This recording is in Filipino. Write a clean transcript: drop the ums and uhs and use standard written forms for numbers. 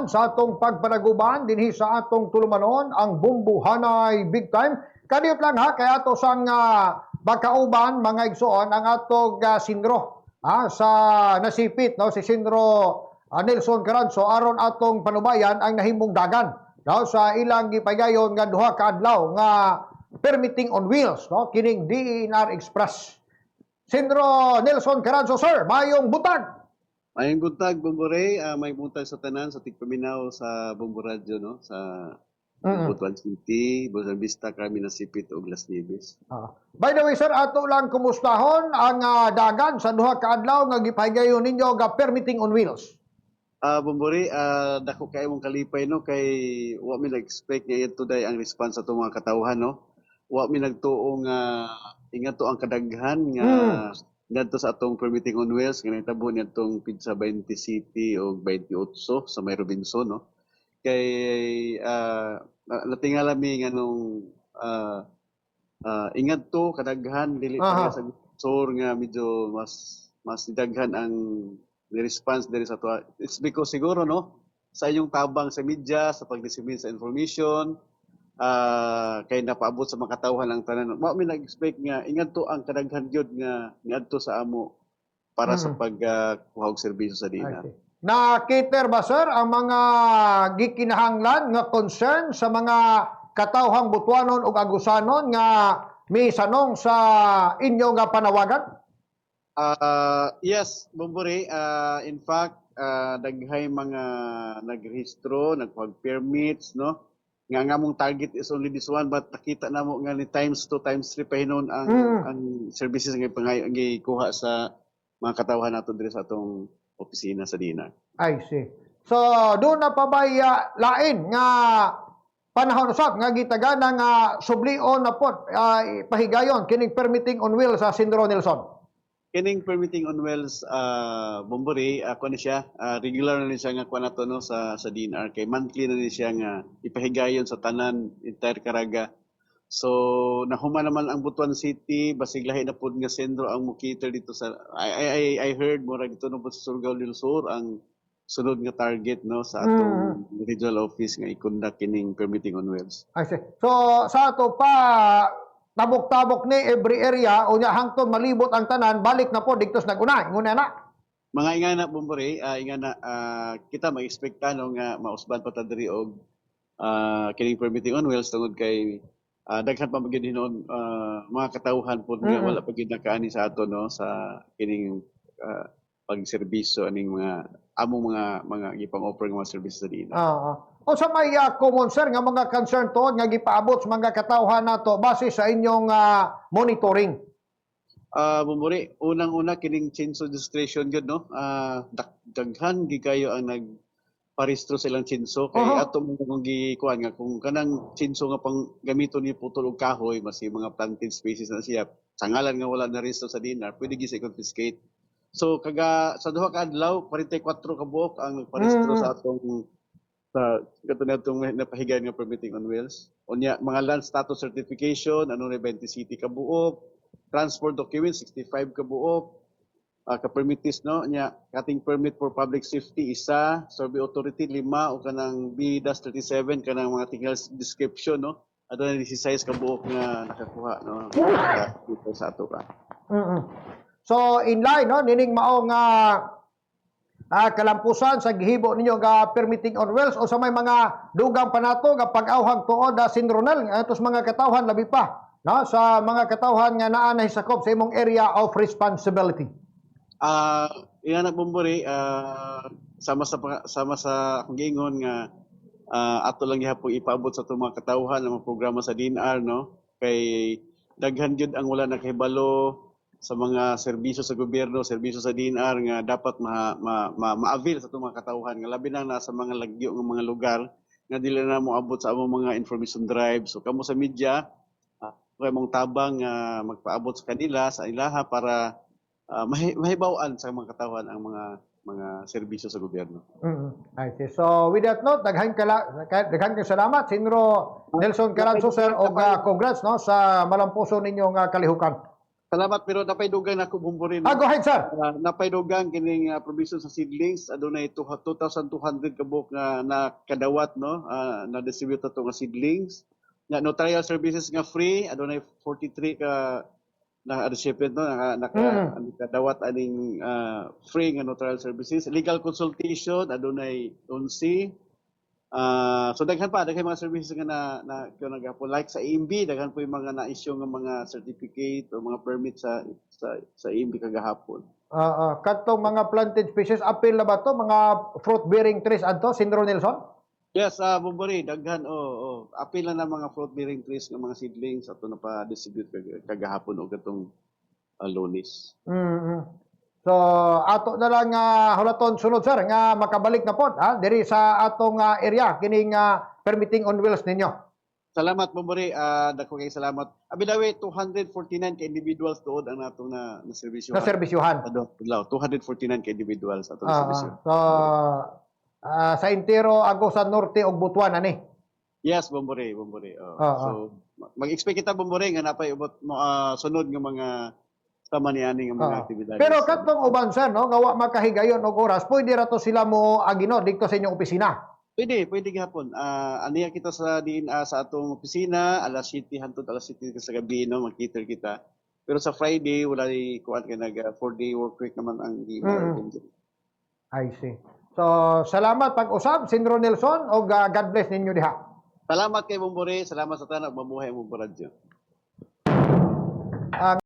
naman sa atong pagpanaguban dinhi sa atong tulumanon ang bumbuhanay big time. Kadiyot lang ha kay ato sang magkauban mga igsoon ang atong sindro sa nasipit no si Sindro Nelson Caranzo aron atong panubayan ang nahimong dagan no sa ilang gipayayon nga duha ka adlaw nga permitting on wheels no kining DNR Express. Sindro Nelson Caranzo sir, mayong butag. Mayong buntag, Bomboray, may buntag sa tanan sa tigpaminaw sa Bombo Radio, no? Sa Butuan City, Bosan Vista, Carmina Sipit, ug Las Nieves. By the way, sir, ato lang kumustahon ang dagan sa duha ka adlaw nga gipahigayon ninyo nga permitting on wheels. Bomboray, dako kay mong kalipay, no? Kay wa mi nag-expect nga today ang response sa itong mga katawhan, no? Wa mi nagtuong ingat to ang kadaghan nga ngadto sa atong permitting on wheels nga nahitabo nitong Pizza 20 City o 28 sa May Robinson, no? Kay natingala mi nganong ingat to kadaghan dili pa sa sor nga medyo mas daghan ang response diri sa to. It's because siguro no sa inyong tabang sa media sa pag-disseminate sa information kay napaabot sa mga katawhan ang tanan. Wa mi nag-expect nga ingadto ang kadaghan gyud nga niadto sa amo para sa pagkuha og serbisyo sa DNR. Na-cater ba sir ang mga gikinahanglan nga concern sa mga katawhang Butuanon ug Agusanon nga misanong sa inyo nga panawagan? Yes, Bomboray. In fact, daghay mga nagrehistro, nagpag-permits, no? Nga mong target is only this one, but nakita na mo nga ni times 2, times 3 pa hinon ang services nga gikuha sa mga katawhan nato diri sa atong opisina sa DNR. I see. So, doon na pa ba lain nga panahon usab nga gitagana nga sublion na pod pahigayon kining permitting on wheels sa Sindro Nelson? Kining permitting on wheels, Bomboray, ako na siya, regular na siya nga kuha nato no, sa DNR, kay monthly na siya nga ipahigayon sa tanan, entire Caraga. So, nahuman naman ang Butuan City, basig lahi na po nga sendro ang mukiter dito sa, I heard, mura dito no po sa Surigao del Sur, ang sunod nga target no sa atong regional office nga i-conduct kining permitting on wheels. I see. So, sa ato pa, tabok-tabok ni every area unya hangtod malibot ang tanan balik na po digtos naguna nguna na mga ingana Bomboray ingana kita mag-expecta no nga mausban pa ta diri og kining permitting on wheels tungod kay daghan pa magid hinon mga katawhan pud nga wala pa gid nakaani sa ato no sa kining pagserbisyo aning mga among mga gipang-offer nga mga serbisyo sa DNR. O sa may common sir nga mga concern to nga gipaabot sa mga katawhan nato base sa inyong monitoring? Bomboray, unang-una kining change registration gyud no. Daghan gi kayo ang nagparehistro sa ilang chinso kay ato mong gikuan nga kung kanang chinso nga pang gamiton ni putol og kahoy masi mga planted species na siya sa ngalan nga wala na rehistro sa DNR pwede gi confiscate. So sa duha ka adlaw 44 ka buok ang nagparehistro sa atong sa katong napahigayon nga permitting on wheels. Unya mga land status certification ano ni 20 city ka buok, transport documents 65 ka buok, ka permitis no nya cutting permit for public safety isa, survey authority 5 o kanang B-37 kanang mga technical description no. Adto na 16 ka buok nga nakakuha no dito sa ato ka. So in line no nining mao nga kalampusan sa gihibo ninyo nga permitting on wheels o sa may mga dugang panato nga pag-awhag tuod Sindronel atos mga katawhan labi pa no sa mga katawhan nga naa nahisakop sa imong area of responsibility. Iyan na Bomboray, sama sa akong giingon nga ato lang gihapon ipaabot sa itong mga katawhan ng mga programa sa DNR no kay daghan gyud ang wala nakahibalo sa mga serbisyo sa gobyerno, serbisyo sa DNR nga dapat ma-avail sa itong mga katawhan nga labi na nasa mga lagyo ng mga lugar nga dili na mo abot sa among mga information drive. So kamo sa media kay mong tabang magpaabot sa kanila sa ilaha para mahibaw-an sa mga katawhan ang mga serbisyo sa gobyerno. I see. So with that note, daghan ka salamat Sindro Nelson Caranzo sir og congrats no sa malampuson ninyong kalihukan. Salamat pero napaydugang ako bumburi no. Go ahead, sir. Napaydugang kining provision sa seedlings adunay 2,200 kabuk nga nakadawat no, na distribute ato nga seedlings. Nga notarial services nga free adunay 43 ka na recipient no nakadawat aning free nga notarial services. Legal consultation adunay 11. So daghan mga services nga na nagapon like sa EMB daghan po yung mga na-issue nga mga certificate o mga permit sa EMB kagahapon. Katong mga planted species, appeal na ba to? Mga fruit-bearing trees adto, Sindro Nelson? Yes, Bumburi, daghan appeal na mga fruit bearing trees nga mga seedlings ato na pa distribute kagahapon og katong Lunes. So, ato na lang hulaton sunod, sir, nga makabalik na po, diri sa atong area, kining permitting on wheels ninyo. Salamat, Bumburi. Dako kay salamat. Abidawi, 249 ka individuals doon ang atong na servisyo. Na serbisyuhan. 249 ka individuals atong na servisyo. So, sa Intero, Agusan Norte, og Butuan, ani? Yes, Bumburi. So, mag-expect kita, Bumburi, nga napay ubot sunod nga mga tama ni ani nga mga aktibidades. Pero katong uban, sir, no, gawa makahigayon og oras, pwede ra to sila mo agino dito sa inyong opisina. Pwede gihapon. Aniya kita sa sa atong opisina, alas 7 hangtod alas 7 sa gabi no, magkita kita. Pero sa Friday wala ni kuan kay nag 4-day work week naman ang I see. So, salamat pag-usab, Sindro Nelson, og God bless ninyo diha. Salamat kay Bumburi, salamat sa tanan, mabuhay mo radyo.